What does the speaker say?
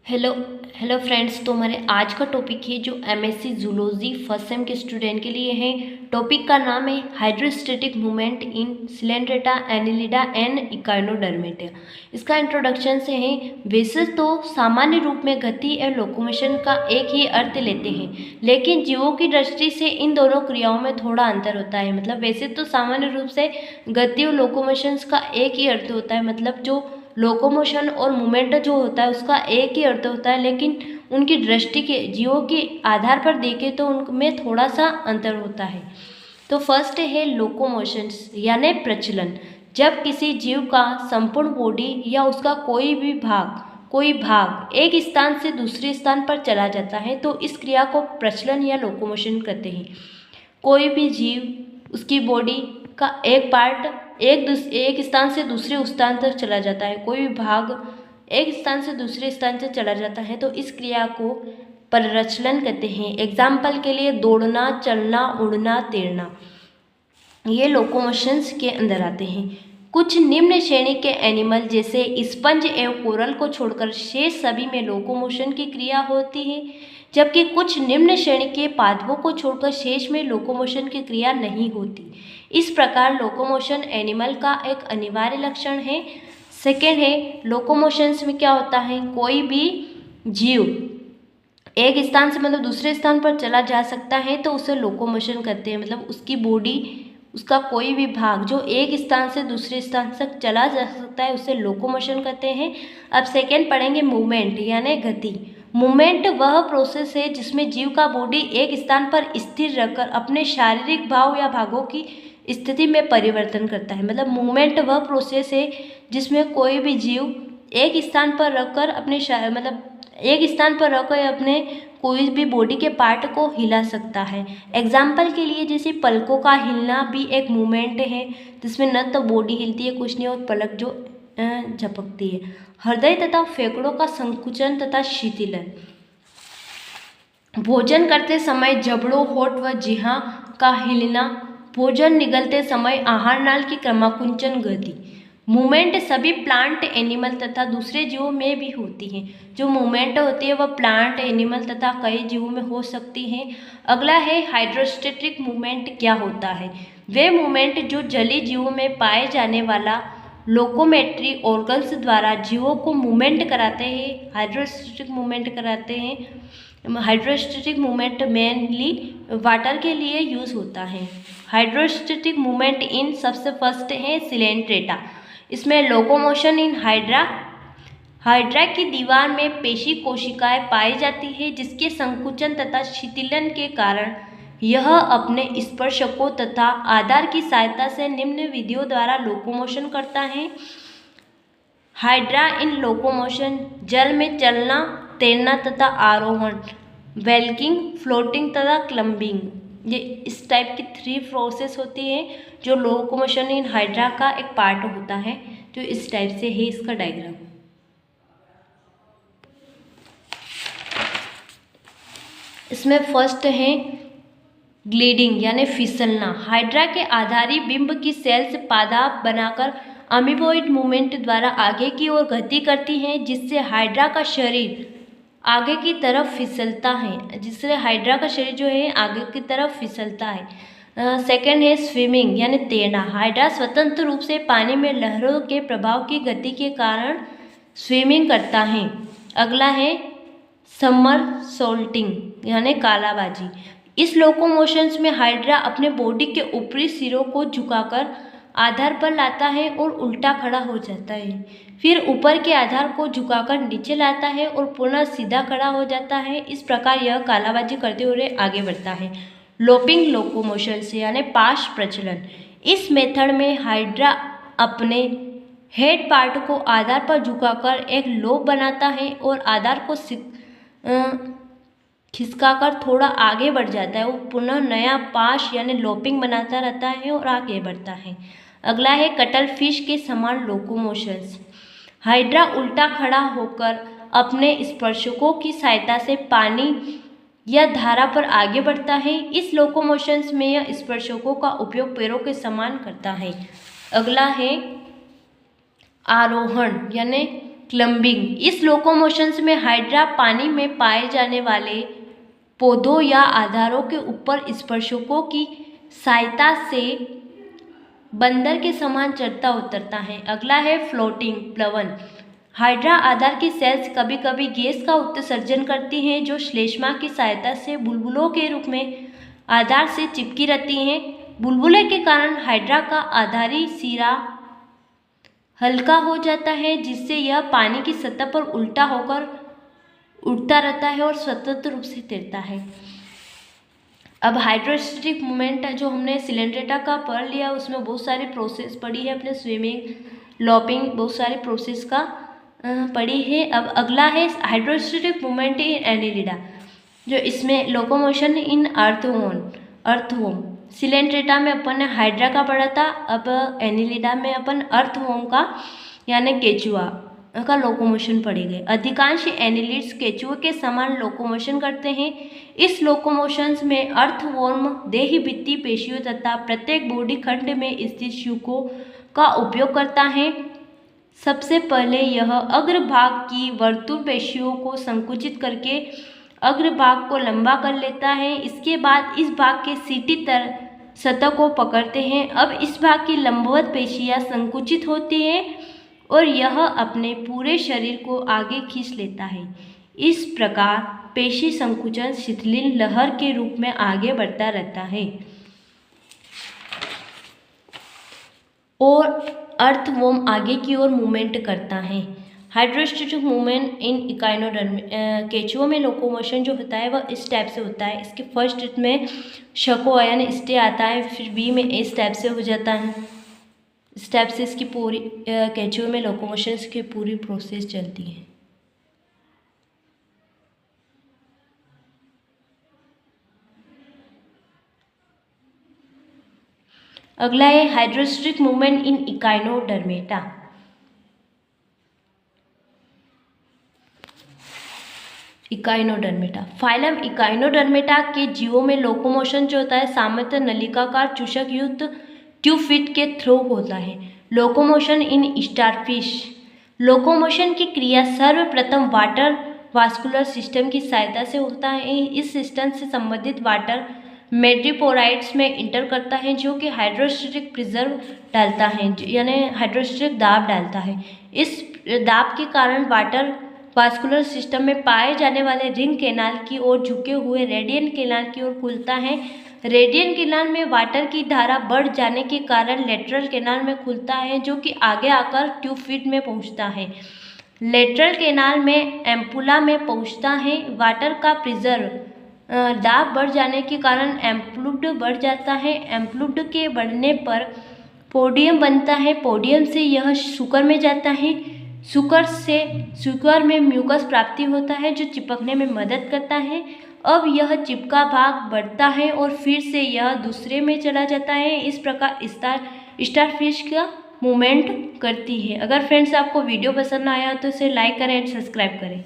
Hello hello friends. तो हमारे आज का टॉपिक है जो एमएससी जूलॉजी फर्स्ट सेम के स्टूडेंट के लिए है। टॉपिक का नाम है hydrostatic movement in Coelenterata Annelida and Echinodermata. इसका इंट्रोडक्शन से है। वैसे तो सामान्य रूप में गति और लोकोमोशन का एक ही अर्थ लेते हैं, लेकिन जीवों की दृष्टि से इन दोनों क्रियाओं में थोड़ा अंतर होता है। मतलब वैसे तो सामान्य रूप से गति और लोकोमोशंस का एक ही अर्थ होता है, मतलब जो लोकोमोशन और मूवमेंट जो होता है उसका एक ही अर्थ होता है, लेकिन उनकी दृष्टि के जीवों के आधार पर देखें तो उनमें थोड़ा सा अंतर होता है। तो फर्स्ट है लोकोमोशंस यानी प्रचलन। जब किसी जीव का संपूर्ण बॉडी या उसका कोई भाग एक स्थान से दूसरे स्थान पर चला जाता है तो इस क्रिया को प्रचलन या लोकोमोशन कहते हैं। कोई भी जीव उसकी बॉडी का एक पार्ट एक स्थान से दूसरे स्थान तक चला जाता है, कोई भी भाग एक स्थान से दूसरे स्थान तक चला जाता है तो इस क्रिया को प्रचलन कहते हैं। एग्जाम्पल के लिए दौड़ना, चलना, उड़ना, तैरना, ये लोकोमोशंस के अंदर आते हैं। कुछ निम्न श्रेणी के एनिमल जैसे स्पंज एवं कोरल को छोड़कर शेष सभी में लोकोमोशन की क्रिया होती है, जबकि कुछ निम्न श्रेणी के पादपों को छोड़कर शेष में लोकोमोशन की क्रिया नहीं होती। इस प्रकार लोकोमोशन एनिमल का एक अनिवार्य लक्षण है। सेकेंड है लोकोमोशंस में क्या होता है, कोई भी जीव एक स्थान से मतलब दूसरे स्थान पर चला जा सकता है तो उसे लोकोमोशन कहते हैं। मतलब उसकी बॉडी, उसका कोई भी भाग जो एक स्थान से दूसरे स्थान तक चला जा सकता है उसे लोकोमोशन कहते हैं। अब सेकेंड पढ़ेंगे मूवमेंट यानी गति। मूवमेंट वह प्रोसेस है जिसमें जीव का बॉडी एक स्थान पर स्थिर रहकर अपने शारीरिक भाव या भागों की स्थिति में परिवर्तन करता है। मतलब मूवमेंट वह प्रोसेस है जिसमें कोई भी जीव एक स्थान पर रखकर अपने कोई भी बॉडी के पार्ट को हिला सकता है। एग्जाम्पल के लिए जैसे पलकों का हिलना भी एक मूवमेंट है, जिसमें न तो बॉडी हिलती है कुछ नहीं और पलक जो झपकती है। हृदय तथा फेफड़ों का संकुचन तथा शिथिलन। भोजन करते समय जबड़ों, होठ व जिह्वा का हिलना। भोजन निगलते समय आहार नाल की क्रमाकुंचन गति। मूवमेंट सभी प्लांट, एनिमल तथा दूसरे जीवों में भी होती है। जो मूवमेंट होती है वह प्लांट, एनिमल तथा कई जीवों में हो सकती है। अगला है हाइड्रोस्टैटिक मूवमेंट क्या होता है। वे मूवमेंट जो जलीय जीवों में पाए जाने वाला लोकोमेट्री ऑर्गन्स द्वारा जीवों को मूवमेंट कराते हैं, हाइड्रोस्टैटिक मूवमेंट कराते हैं। हाइड्रोस्टैटिक मूवमेंट मेनली वाटर के लिए यूज होता है। हाइड्रोस्टैटिक मूवमेंट इन सबसे फर्स्ट है सिलेंट्रेटा। इसमें लोकोमोशन इन हाइड्रा की दीवार में पेशी कोशिकाएं पाई जाती है, जिसके संकुचन तथा शिथिलन के कारण यह अपने स्पर्शकों तथा आधार की सहायता से निम्न विधियों द्वारा लोकोमोशन करता है। हाइड्रा इन लोकोमोशन जल में चलना, तैरना तथा आरोहण, वेल्किंग, फ्लोटिंग तथा क्लम्बिंग, ये इस टाइप की 3 प्रोसेस होती है जो लोकोमोशन इन हाइड्रा का एक पार्ट होता है। जो इस टाइप से है इसका डायग्राम। इसमें फर्स्ट है ग्लीडिंग यानी फिसलना। हाइड्रा के आधारी बिंब की सेल्स पादाप बनाकर अमीबोइड मूवमेंट द्वारा आगे की ओर गति करती हैं, जिससे हाइड्रा का शरीर आगे की तरफ फिसलता है, जिससे हाइड्रा का शरीर जो है आगे की तरफ फिसलता है। सेकंड है स्विमिंग यानी तैरना। हाइड्रा स्वतंत्र रूप से पानी में लहरों के प्रभाव की गति के कारण स्विमिंग करता है। अगला है समरसोल्टिंग यानी कालाबाजी। इस लोकोमोशंस में हाइड्रा अपने बॉडी के ऊपरी सिरों को झुकाकर आधार पर लाता है और उल्टा खड़ा हो जाता है, फिर ऊपर के आधार को झुकाकर नीचे लाता है और पुनः सीधा खड़ा हो जाता है। इस प्रकार यह कालाबाजी करते हुए आगे बढ़ता है। लोपिंग लोकोमोशन से यानी पाश प्रचलन। इस मेथड में हाइड्रा अपने हेड पार्ट को आधार पर झुकाकर एक लोब बनाता है और आधार को खिसकाकर थोड़ा आगे बढ़ जाता है। वो पुनः नया पाश यानी लोपिंग बनाता रहता है और आगे बढ़ता है। अगला है कटल फिश के समान लोकोमोशंस। हाइड्रा उल्टा खड़ा होकर अपने स्पर्शकों की सहायता से पानी या धारा पर आगे बढ़ता है। इस लोकोमोशंस में यह स्पर्शकों का उपयोग पैरों के समान करता है। अगला है आरोहण यानी क्लम्बिंग। इस लोकोमोशंस में हाइड्रा पानी में पाए जाने वाले पौधों या आधारों के ऊपर स्पर्शकों की सहायता से बंदर के समान चढ़ता उतरता है। अगला है फ्लोटिंग, प्लवन। हाइड्रा आधार की सेल्स कभी कभी गैस का उत्सर्जन करती हैं जो श्लेष्मा की सहायता से बुलबुलों के रूप में आधार से चिपकी रहती हैं। बुलबुले के कारण हाइड्रा का आधारी सिरा हल्का हो जाता है जिससे यह पानी की सतह पर उल्टा होकर उड़ता रहता है और स्वतंत्र रूप से तैरता है। अब हाइड्रोस्टैटिक मूवमेंट जो हमने सिलेंड्रेटा का पढ़ लिया उसमें बहुत सारी प्रोसेस पढ़ी है, अपने स्विमिंग, लॉपिंग, बहुत सारे प्रोसेस का पढ़ी है। अब अगला है हाइड्रोस्टैटिक मूवमेंट इन एनिलिडा, जो इसमें लोकोमोशन इन अर्थवॉर्म। सिलेंड्रेटा में अपन ने हाइड्रा का पढ़ा था, अब एनिलिडा में अपन अर्थवॉर्म का यानी केचुआ का लोकोमोशन पढ़ेंगे। अधिकांश एनिलिड्स केचुए के समान लोकोमोशन करते हैं। इस लोकोमोशंस में अर्थवॉर्म देही भित्ति पेशियों तथा प्रत्येक बॉडी खंड में स्थित शुकों का उपयोग करता है। सबसे पहले यह अग्रभाग की वर्तुल पेशियों को संकुचित करके अग्रभाग को लंबा कर लेता है। इसके बाद इस भाग के सीटी सतह को पकड़ते हैं। अब इस भाग की लंबवत पेशियां संकुचित होती हैं और यह अपने पूरे शरीर को आगे खींच लेता है। इस प्रकार पेशी संकुचन शिथिल लहर के रूप में आगे बढ़ता रहता है और अर्थवॉर्म आगे की ओर मूवमेंट करता है। हाइड्रोस्टैटिक मूवमेंट इन इकाइनोडर्म, केचुओं में लोकोमोशन जो होता है वह इस टाइप से होता है। इसके फर्स्ट में शको यानी स्टे आता है, फिर बी में इस टाइप से हो जाता है। इस टाइप से इसकी पूरी केचुओं में लोकोमोशन की पूरी प्रोसेस चलती है। अगला है hydrostatic movement in Echinodermata. Echinodermata phylum Echinodermata के जीवों में लोकोमोशन जो होता है सामान्यतः नलिकाकार चूषक युक्त ट्यूफिट के थ्रू होता है। लोकोमोशन इन स्टारफिश, लोकोमोशन की क्रिया सर्वप्रथम वाटर वास्कुलर सिस्टम की सहायता से होता है। इस सिस्टम से संबंधित वाटर मेड्रिपोराइड्स में इंटर करता है जो कि हाइड्रोस्टैटिक प्रेशर डालता है यानी हाइड्रोस्टैटिक दाब डालता है। इस दाब के कारण वाटर वास्कुलर सिस्टम में पाए जाने वाले रिंग कैनाल की ओर झुके हुए रेडियन कैनाल की ओर खुलता है। रेडियन कैनाल में वाटर की धारा बढ़ जाने के कारण लेटरल कैनाल में खुलता है जो कि आगे आकर ट्यूफिट में पहुंचता है। लेटरल कैनाल में एम्पुला में पहुंचता है। वाटर का प्रेशर दाब बढ़ जाने के कारण एम्प्लूड बढ़ जाता है। एम्प्लूड के बढ़ने पर पोडियम बनता है। पोडियम से यह शुकर में जाता है। शुकर में म्यूकस प्राप्ति होता है जो चिपकने में मदद करता है। अब यह चिपका भाग बढ़ता है और फिर से यह दूसरे में चला जाता है। इस प्रकार स्टारफिश का मूवमेंट करती है। अगर फ्रेंड्स आपको वीडियो पसंद आया तो इसे लाइक करें एंड सब्सक्राइब करें।